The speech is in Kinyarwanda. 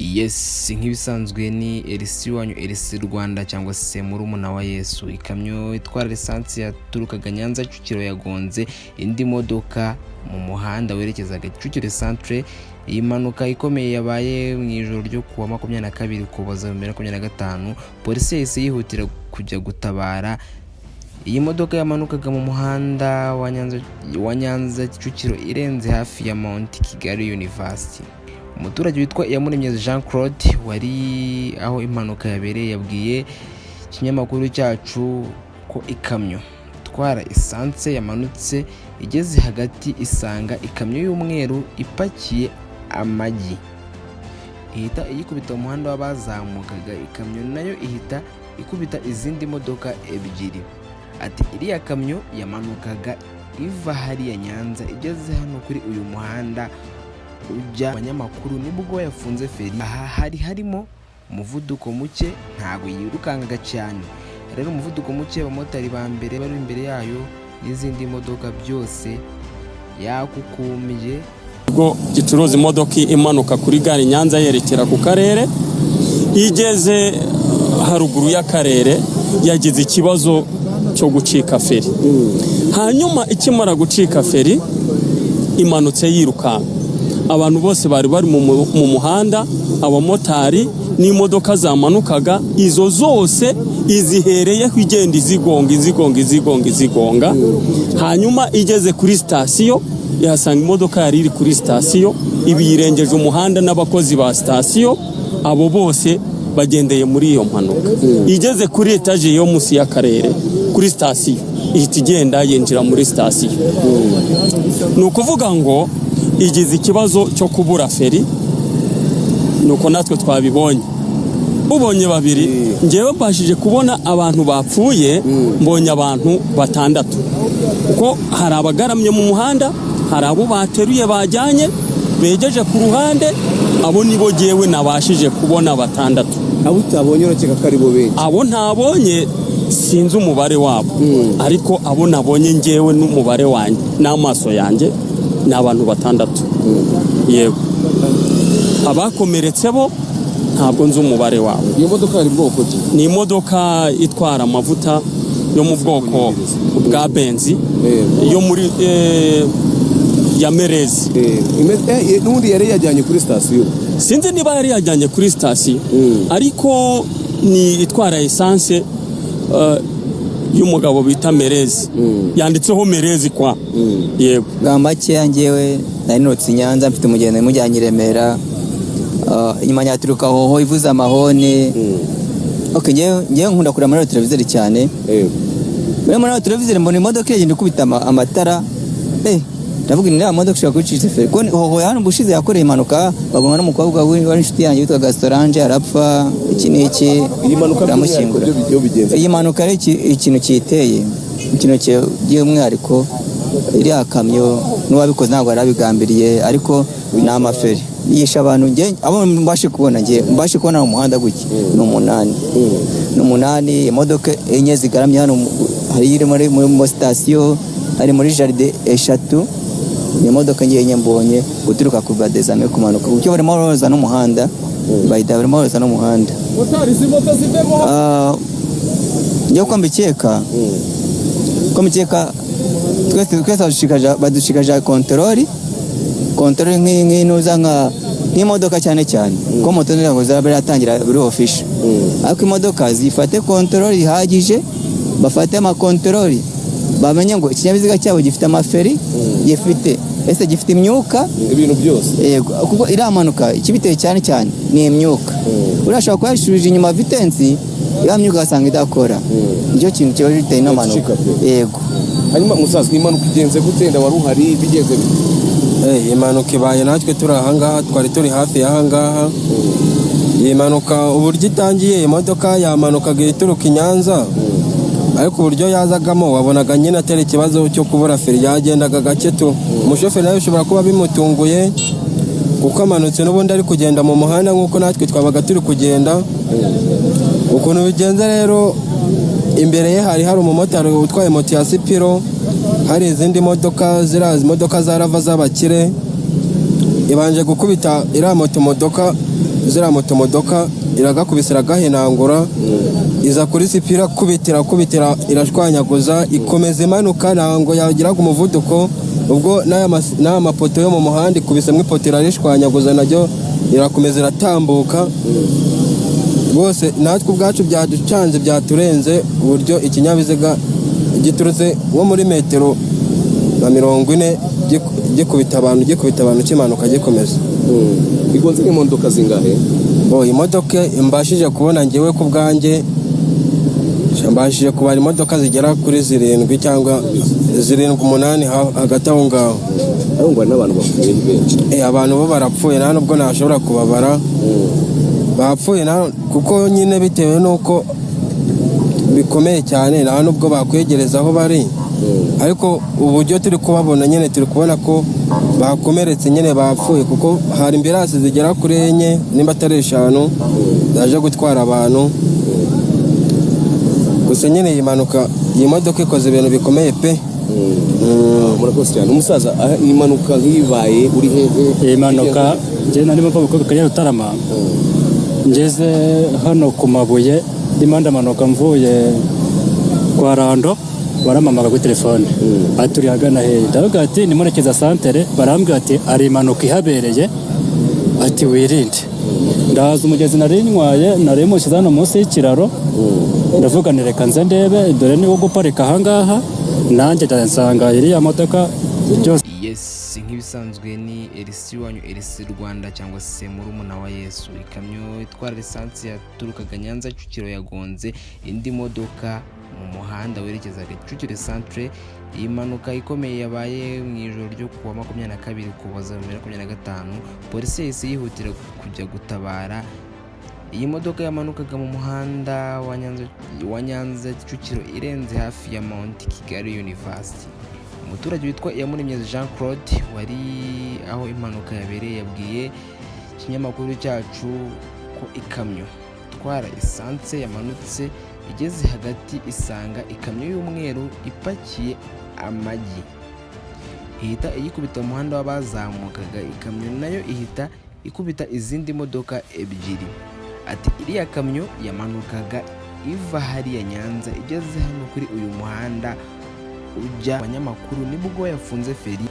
Yes, nk'ibisanzwe ni Elisi wanyu Elisi Rwanda cyangwa se murumuna wa Yesu. Ikamyo itwara lisansi yaturukaga Nyanza Kicukiro yagonze indi modoka mu muhanda werekezaga Kicukiro Centre. Iyi mpanuka ikomeye yabaye mu ijoro ryo kuwa 22 Ukuboza 2025. Polisi yahise yihutira kujya gutabara. Iyi modoka yamanukaga mu muhanda wa Nyanza Kicukiro irenze hafi ya Mount Kigali University. Umuturage witwa Iyamuremye Jean Claude wari aho impanuka yabereye yabwiye ikinyamakuru cyacu ko ikamyo itwara esanse yamanutse igeze hagati isanga ikamyo y'umweru ipakiye amagi, ihita iyikubita mu muhanda w'abazamukaga. Ikamyo nayo ihita ikubita izindi modoka ebyiri. Ati iriya kamyo yamanukaga iva hariya Nyanza igeze hano kuri uyu muhanda ujya abanyamakuru nibwo yafunze feri. Aha harimo umuvuduko muke, ntago yirukangaga cyane. Rero umuvuduko muke abamotari ba mbere bari imbere yayo n'izindi modoka byose yakukumiye. Ubwo gicuruza imodoka imanuka kuri gare Nyanza yerekera ku karere, igeze haruguru y'akarere yagize ikibazo cyo gucika feri. Hanyuma ikimara gucika feri imanutse yirukanka. Abantu bose bari mu muhanda, abamotari n'imodoka zamanukaga, izo zose izihereye kugenda izigonga. Hanyuma igeze kuri sitasiyo yasanga imodoka yari iri kuri sitasiyo ibiyirengeje umuhanda n'abakozi ba sitasiyo, abo bose bagendeye muri iyo mpanuka. Igeze kuri etaje yo musi y'akarere kuri sitasiyo ihita igenda yinjira muri sitasiyo. Ni ukuvuga ngo igize ikibazo cyo kubura feri, nuko natwe twabibonye. Ubonye babiri, ngewe mbashije kubona abantu bapfuye, mbonye abantu 6 kuko hari abagaramye mu muhanda, hari abo bateruye bajyanye begeje ku ruhande, abo nibo ngewe nabashije kubona 6. Abo utabonye urokeka ko ari bo benshi? Abo ntabonye sinzi umubare wabo, ariko abo nabonye ngewe n'umubare wanjye n'amaso yanjye ni abantu 6. Yego, abakomeretse bo ntabwo nzi umubare wabo. Iyo modoka ari bwoko ki? Ni imodoka itwara amavuta yo mu bwoko bwa benzi yo muri ya Merezi. N'undi yari yajyanye kuri sitasiyo? Sinzi niba yari yajyanye kuri sitasiyo, ariko ni itwara esanse y'umugabo bita Merezi. Yanditseho Merezi kwa. Yego. Gamake yangewe nari notse Nyanza mfite umugeni mujyanye Remera. Inyuma nyaturuka hoho ivuza amahone. Okay, ngewe nkunda kureba muri televiziyo cyane. Muri televiziyo mbona imodoka yagenda kubita amatara. Ndavuga ni ya modoka ishaka kwicisa feri. Ko hoho hano bushize yakoreye impanuka bagomba n'umukobwa wari inshuti yanjye witwa Gastorange arapfa. Iki iyi mpanuka biramushyingura. Iyi mpanuka ari ikintu kiteye, ikintu cy'umwihariko. Iriya kamyo n'uwabikoze ntabwo yarabigambiriye, ariko ni amaferi yisha abantu. Abo mbashe kubona mu muhanda guki ni 8. Imodoka enye zigaramye hano, hari iri muri sitasiyo, hari muri jaride 3. Ni imodoka ngiye mbonye guturuka ku Badezame kumanuka kuko barimo roza n'umuhanda, bayita barimo roza n'umuhanda. Yo kwambikeka twese badushikaje kontroli nk'inuza nk'imodoka cyane ko moto ntabwo zaratangira buri official, ariko imodoka zifate kontroli ihagije, bafate amakontroli bamenye ngo ikinyabiziga cyabo gifite amaferi, gifite imyuka, ibintu byose. Yego, kuko iramanuka ikibiteye cyane ni imyuka. Urashaka kuyashurije inyuma vitensi ya myuka gasanga idakora. Nicyo kintu cyo biteye n'amanuka. Yego. Hanyuma musaza, impanuka igenze gutenda wari uhari bigeze bite? Impanuka ibaye natwe turi ahangaha, twari turi hafi y'ahangaha. Iyi mpanuka uburyo itangiye, imodoka yamanukaga ituruka Nyanza, ariko uburyo yazagamo wabonaga nyine atari ikibazo cyo kubura feri, yagendaga gake tu. Umushoferi nawe ushobora kuba bimutunguye kuko amanutse n'ubundi ari kugenda mu muhanda nk'uko natwe twabaga turi kugenda. Ukuntu bigenze rero, imbere ye hari umumotari utwaye moto ya Sipiro, hari izindi modoka imodoka za Rava z'abakire, ibanje gukubita iriya moto ziriya modoka iragakubise iragahenangura iza kuri sipira kubitira irashwanyaguza ikomeza imanuka ntabwo yagiraga umuvuduko ubwo n'aya mapoto yo mu muhanda ikubisemo ipoto irarishwanyaguza naryo irakomeza iratambuka rwose natwe ubwacu byaducanze byaturenze uburyo ikinyabiziga giturutse nko muri metero na 40 gikubita abantu kimanuka gikomeza. Igonze nk'imodoka zingahe? Imodoka mbashije kubona ngewe ku bwanjye mbashije kubara imodoka zigera kuri 7 cyangwa 7-8 hagati aho ngaho. Arangwa n'abantu bapfuye benshi. Abantu bo barapfuye nta nubwo nashobora kubabara. Bapfuye kuko nyine bitewe nuko bikomeye cyane nta nubwo bakwegereza aho bari. Ariko uburyo turi kubabona nyine turi kubona ko bakomeretse nyine bapfuye kuko hari ambulance zigera kuri 4 nimba atari 5 zaje gutwara abantu. Gusa nyine iyi modoka ikoze ibintu bikomeye pe. Murakoze cyane. Umusaza imanuka nk'ibaye uri hehe? Imanuka je nari bava ko kanya Rutarama. Ngeze hano ku Mabuye dimanda manuka mvuye kwa Rando baramamaga kuri telefone aturi hagana he ndavuga ati ni murekeza santere barambwira ati ari imanuka ihabereye ati wirinde ndaza umugezi nari mushyize hano munsi y'ikiraro ndavuga nereka nze ndebe dore niwo guparika ahangaha nanjye ndansanga iriya modoka byose. Yes, nk'ibisanzwe ni Elisi wanyu Elisi Rwanda cyangwa se murumuna wa Yesu. Ikamyo itwara lisansi yaturukaga Nyanza Kicukiro yagonze indi modoka mu muhanda werekeza Kicukiro centre. Iyi mpanuka ikomeye yabaye mu ijoro ryo kuwa 22 Ukuboza 2025. Polisi yahise yihutira kujya gutabara. Iyi modoka yamanukaga mu muhanda wa Nyanza Kicukiro irenze hafi ya Mount Kigali University. Umuturage witwa Iyamuremye Jean Claude wari aho impanuka yabereye yabwiye ikinyamakuru cyacu ko ikamyo itwara esanse yamanutse igeze hagati isanga ikamyo y'umweru ipakiye amagi ihita iyikubita umuhanda w'abazamukaga. Ikamyo nayo ihita ikubita izindi modoka ebyiri. Ati iriya kamyo yamanukaga iva hariya Nyanza igeze hano kuri uyu muhanda ujya abanyamakuru nibwo yafunze feri